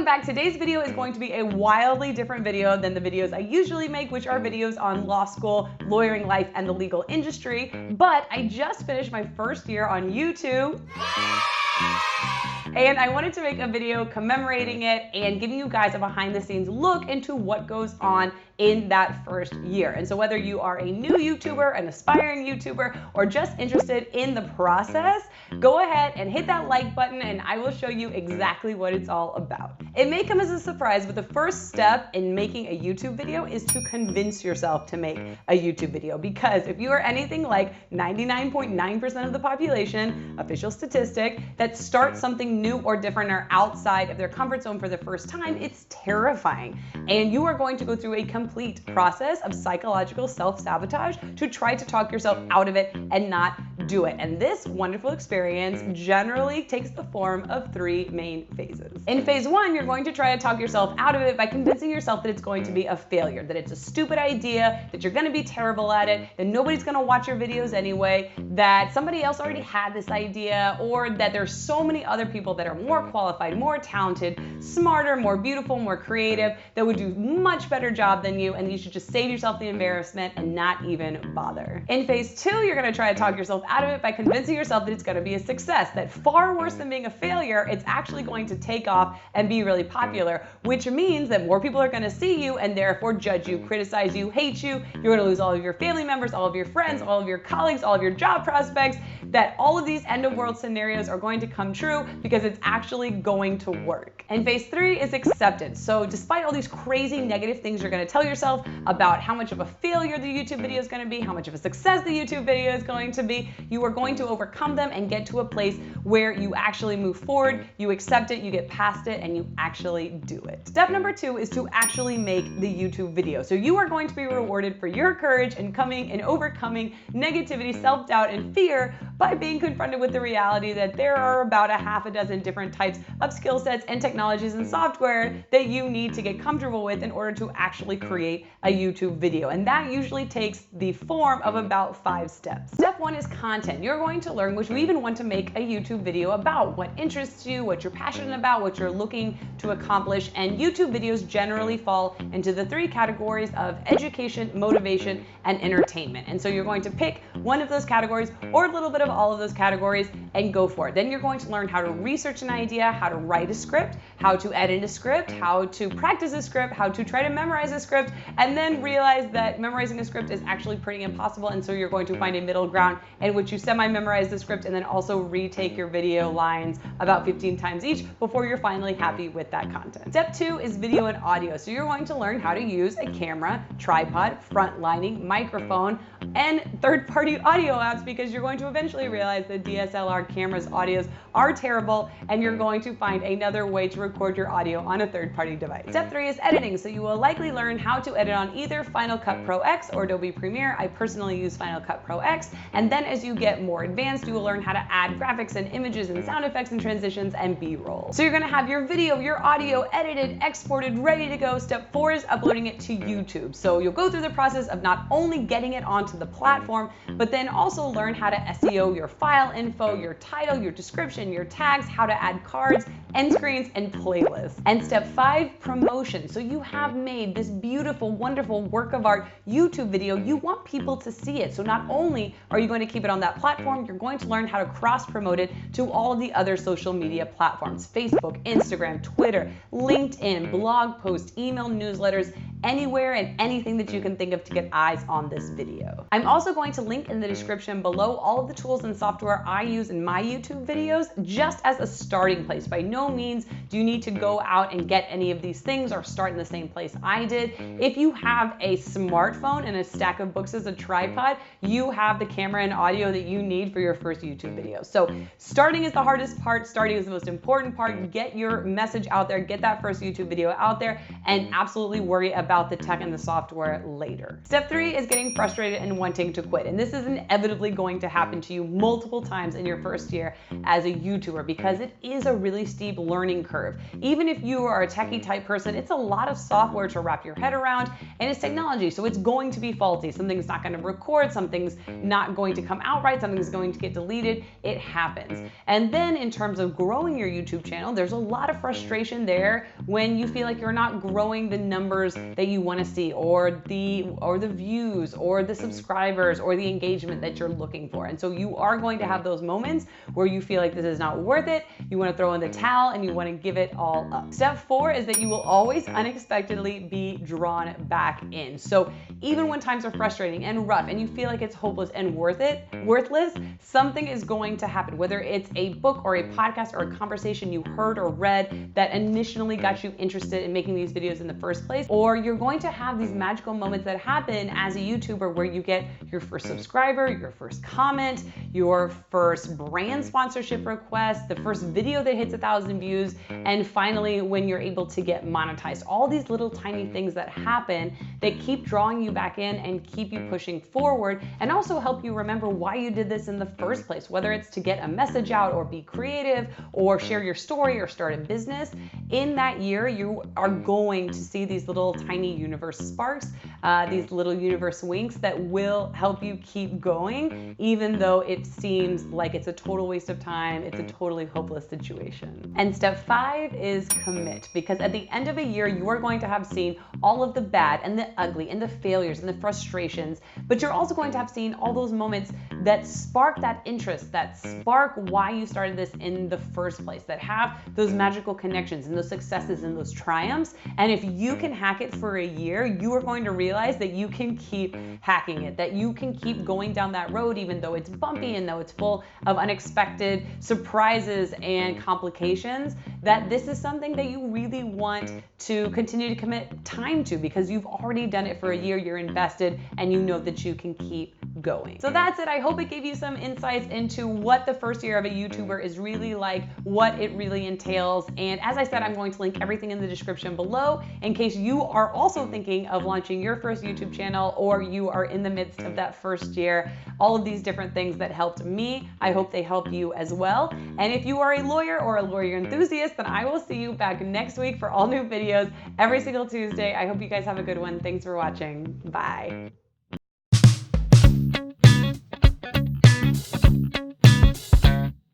back. Today's video is going to be a wildly different video than the videos I usually make, which are videos on law school, lawyering life, and the legal industry. But I just finished my first year on YouTube. And I wanted to make a video commemorating it and giving you guys a behind the scenes look into what goes on in that first year. And so whether you are a new YouTuber, an aspiring YouTuber, or just interested in the process, go ahead and hit that like button and I will show you exactly what it's all about. It may come as a surprise, but the first step in making a YouTube video is to convince yourself to make a YouTube video. Because if you are anything like 99.9% of the population, official statistic, that starts something new or different or outside of their comfort zone for the first time, it's terrifying. And you are going to go through a complete process of psychological self-sabotage to try to talk yourself out of it and not do it. And this wonderful experience generally takes the form of three main phases. In phase one, you're going to try to talk yourself out of it by convincing yourself that it's going to be a failure, that it's a stupid idea, that you're going to be terrible at it, that nobody's going to watch your videos anyway, that somebody else already had this idea, or that there's so many other people that are more qualified, more talented, smarter, more beautiful, more creative, that would do much better job than you, and you should just save yourself the embarrassment and not even bother. In phase two, you're going to try to talk yourself out of it by convincing yourself that it's going to be a success, that far worse than being a failure, it's actually going to take off and be really popular, which means that more people are going to see you and therefore judge you, criticize you, hate you. You're going to lose all of your family members, all of your friends, all of your colleagues, all of your job prospects, that all of these end of world scenarios are going to come true because it's actually going to work. And phase three is acceptance. So despite all these crazy negative things you're going to tell yourself about how much of a failure the YouTube video is going to be, how much of a success the YouTube video is going to be, you are going to overcome them and get to a place where you actually move forward, you accept it, you get past it, and you actually do it. Step number two is to actually make the YouTube video. So you are going to be rewarded for your courage and overcoming negativity, self-doubt, and fear by being confronted with the reality that there are about a half a dozen different types of skill sets and technologies and software that you need to get comfortable with in order to actually create a YouTube video. And that usually takes the form of about 5 steps. Step one is content. You're going to learn what you even want to make a YouTube video about, what interests you, what you're passionate about, what you're looking to accomplish. And YouTube videos generally fall into the 3 categories of education, motivation, and entertainment. And so you're going to pick one of those categories or a little bit of all of those categories and go for it. Then you're going to learn how to research an idea, how to write a script, how to edit a script, how to practice a script, how to try to memorize a script, and then realize that memorizing a script is actually pretty impossible. And so you're going to find a middle ground in which you semi-memorize the script and then also retake your video lines about 15 times each before you're finally happy with that content. Step two is video and audio. So you're going to learn how to use a camera, tripod, front lining, microphone, and third-party audio apps, because you're going to eventually realize that DSLR cameras' audios are terrible and you're going to find another way to record your audio on a third-party device. Step three is editing. So you will likely learn how to edit on either Final Cut Pro X or Adobe Premiere. I personally use Final Cut Pro X. And then as you get more advanced, you will learn how to add graphics and images and sound effects and transitions and B-roll. So you're going to have your video, your audio edited, exported, ready to go. Step four is uploading it to YouTube. So you'll go through the process of not only getting it onto the platform, but then also learn how to SEO your file info, your title, your description, your tags, how to add cards, end screens, and playlists. And step five, promotion. So you have made this beautiful, wonderful work of art YouTube video. You want people to see it. So not only are you going to keep it on that platform, you're going to learn how to cross-promote it to all of the other social media platforms: Facebook, Instagram, Twitter, LinkedIn, blog posts, email newsletters, anywhere and anything that you can think of to get eyes on this video. I'm also going to link in the description below all of the tools and software I use in my YouTube videos just as a starting place. By no means do you need to go out and get any of these things or start in the same place I did. If you have a smartphone and a stack of books as a tripod, you have the camera and audio that you need for your first YouTube video. So starting is the hardest part. Starting is the most important part. Get your message out there, get that first YouTube video out there, and absolutely worry about the tech and the software later. Step three is getting frustrated and wanting to quit. And this is inevitably going to happen to you multiple times in your first year as a YouTuber, because it is a really steep learning curve. Even if you are a techie type person, it's a lot of software to wrap your head around, and it's technology, so it's going to be faulty. Something's not going to record, something's not going to come out right, something's going to get deleted. It happens. And then in terms of growing your YouTube channel, there's a lot of frustration there when you feel like you're not growing the numbers that you want to see, or the views, or the subscribers, or the engagement that you're looking for. And so you are going to have those moments where you feel like this is not worth it, you want to throw in the towel, and you want to give it all up. Step 4 is that you will always unexpectedly be drawn back in. So even when times are frustrating and rough and you feel like it's hopeless and worthless, something is going to happen. Whether it's a book or a podcast or a conversation you heard or read that initially got you interested in making these videos in the first place, or you're going to have these magical moments that happen as a YouTuber where you get your first subscriber, your first comment, your first brand sponsorship request, the first video that hits 1,000 views, and finally when you're able to get monetized. All these little tiny things that happen that keep drawing you back in and keep you pushing forward, and also help you remember why you did this in the first place, whether it's to get a message out or be creative or share your story or start a business. In that year, you are going to see these little tiny universe sparks, these little universe winks that will help you keep going, even though it seems like it's a total waste of time, it's a totally hopeless situation. And step 5 is commit, because at the end of a year, you are going to have seen all of the bad and the ugly and the failures and the frustrations, but you're also going to have seen all those moments that spark that interest, that spark why you started this in the first place, that have those magical connections and those successes and those triumphs. And if you can hack it for a year, you are going to realize that you can keep hacking it, that you can keep going down that road even though it's bumpy and though it's full of unexpected surprises and complications, that this is something that you really want to continue to commit time to, because you've already done it for a year, you're invested, and you know that you can keep going. So that's it. I hope it gave you some insights into what the first year of a YouTuber is really like, what it really entails. And as I said, I'm going to link everything in the description below in case you are also thinking of launching your first YouTube channel, or you are in the midst of that first year. All of these different things that helped me, I hope they help you as well. And if you are a lawyer or a lawyer enthusiast, then I will see you back next week for all new videos every single Tuesday. I hope you guys have a good one. Thanks for watching. Bye.